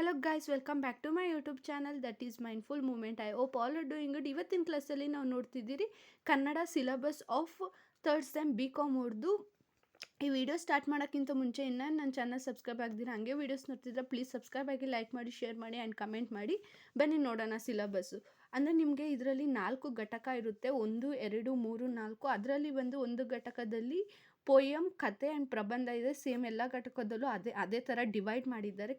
Hello guys, welcome back to my YouTube channel that is mindful moment. I hope all are doing good. ಇವತ್ತಿನ ಕ್ಲಾಸಲ್ಲಿ ನಾವು ನೋಡ್ತಿದ್ದೀರಿ Kannada syllabus of third sem BCom ಅವ್ರದ್ದು. ಈ video start ಮಾಡೋಕ್ಕಿಂತ ಮುಂಚೆ ಇನ್ನೂ ನನ್ನ ಚಾನಲ್ ಸಬ್ಸ್ಕ್ರೈಬ್ ಆಗಿದ್ದೀರ ಹಾಗೆ ವೀಡಿಯೋಸ್ ನೋಡ್ತಿದ್ರೆ ಪ್ಲೀಸ್ ಸಬ್ಸ್ಕ್ರೈಬ್ ಆಗಿ, ಲೈಕ್ ಮಾಡಿ, ಶೇರ್ ಮಾಡಿ ಆ್ಯಂಡ್ ಕಮೆಂಟ್ ಮಾಡಿ. ಬನ್ನಿ ನೋಡೋಣ ಸಿಲಬಸ್ಸು. ಅಂದರೆ ನಿಮಗೆ ಇದರಲ್ಲಿ 4 ಘಟಕ ಇರುತ್ತೆ, 1, 2, 3, 4. ಅದರಲ್ಲಿ ಒಂದು ಘಟಕದಲ್ಲಿ ಪೋಯಮ್, ಕತೆ ಆ್ಯಂಡ್ ಪ್ರಬಂಧ ಇದೆ. ಸೇಮ್ ಎಲ್ಲ ಘಟಕದಲ್ಲೂ ಅದೇ ಥರ ಡಿವೈಡ್ ಮಾಡಿದ್ದಾರೆ.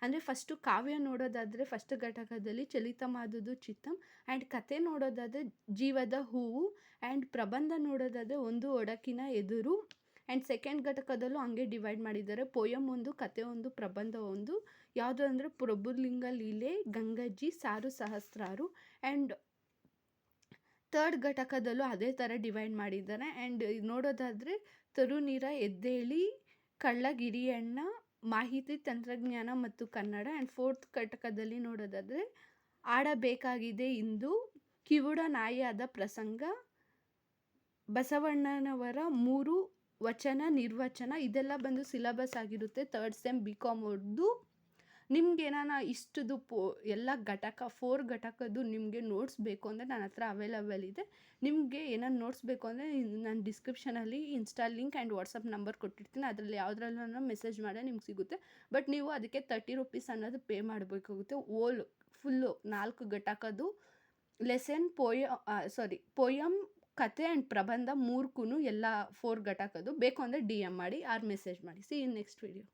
ಅಂದರೆ ಫಸ್ಟು ಕಾವ್ಯ ನೋಡೋದಾದರೆ ಫಸ್ಟ್ ಘಟಕದಲ್ಲಿ ಚಲಿತಮಾದುದು ಚಿತ್ತಂ, ಆ್ಯಂಡ್ ಕತೆ ನೋಡೋದಾದರೆ ಜೀವದ ಹೂವು, ಆ್ಯಂಡ್ ಪ್ರಬಂಧ ನೋಡೋದಾದರೆ ಒಂದು ಒಡಕಿನ ಎದುರು. ಆ್ಯಂಡ್ ಸೆಕೆಂಡ್ ಘಟಕದಲ್ಲೂ ಹಂಗೆ ಡಿವೈಡ್ ಮಾಡಿದ್ದಾರೆ. ಪೋಯಮ್ ಒಂದು, ಕತೆ ಒಂದು, ಪ್ರಬಂಧ ಒಂದು. ಯಾವುದು ಅಂದರೆ ಪ್ರಭುಲಿಂಗ ಲೀಲೆ, ಗಂಗಜ್ಜಿ, ಸಾರು ಸಹಸ್ರಾರು. ಆ್ಯಂಡ್ ಥರ್ಡ್ ಘಟಕದಲ್ಲೂ ಅದೇ ಥರ ಡಿವೈಡ್ ಮಾಡಿದ್ದಾರೆ. ಆ್ಯಂಡ್ ನೋಡೋದಾದರೆ ತರುನೀರ ಎದ್ದೇಳಿ, ಕಳ್ಳಗಿರಿಯಣ್ಣ, ಮಾಹಿತಿ ತಂತ್ರಜ್ಞಾನ ಮತ್ತು ಕನ್ನಡ. ಆ್ಯಂಡ್ ಫೋರ್ತ್ ಘಟಕದಲ್ಲಿ ನೋಡೋದಾದರೆ ಆಡಬೇಕಾಗಿದೆ ಇಂದು, ಕಿವುಡ ನಾಯಿಯಾದ ಪ್ರಸಂಗ, ಬಸವಣ್ಣನವರ 3 ವಚನ ನಿರ್ವಚನ. ಇದೆಲ್ಲ ಬಂದು ಸಿಲಬಸ್ ಆಗಿರುತ್ತೆ ಥರ್ಡ್ ಸೆಮ್ ಬಿ.ಕಾಮ್ ಅವ್ರದ್ದು. ನಿಮ್ಗೆ ಏನಾನ ಇಷ್ಟದು ಎಲ್ಲ ಘಟಕ 4 ಘಟಕದ್ದು ನಿಮಗೆ ನೋಟ್ಸ್ ಬೇಕು ಅಂದರೆ ನನ್ನ ಹತ್ರ ಅವೈಲಬಲ್ ಇದೆ. ನಿಮಗೆ ಏನಾರು ನೋಟ್ಸ್ ಬೇಕು ಅಂದರೆ ನಾನು ಡಿಸ್ಕ್ರಿಪ್ಷನಲ್ಲಿ insta link and WhatsApp number ಕೊಟ್ಟಿರ್ತೀನಿ. ಅದರಲ್ಲಿ ಯಾವುದ್ರಲ್ಲೂ ಮೆಸೇಜ್ ಮಾಡಿ ನಿಮ್ಗೆ ಸಿಗುತ್ತೆ. ಬಟ್ ನೀವು ಅದಕ್ಕೆ 30 ರುಪೀಸ್ ಅನ್ನೋದು ಪೇ ಮಾಡಬೇಕಾಗುತ್ತೆ. ಫುಲ್ಲು 4 ಘಟಕದ್ದು ಲೆಸನ್ ಪೋಯಮ್, ಕತೆ ಆ್ಯಂಡ್ ಪ್ರಬಂಧ 3ಕ್ಕೂ ಎಲ್ಲ 4 ಘಟಕದ್ದು ಬೇಕು ಅಂದರೆ DM ಮಾಡಿ ಆರ್ ಮೆಸೇಜ್ ಮಾಡಿ. ಸಿ ಇನ್ ನೆಕ್ಸ್ಟ್ ವಿಡಿಯೋ.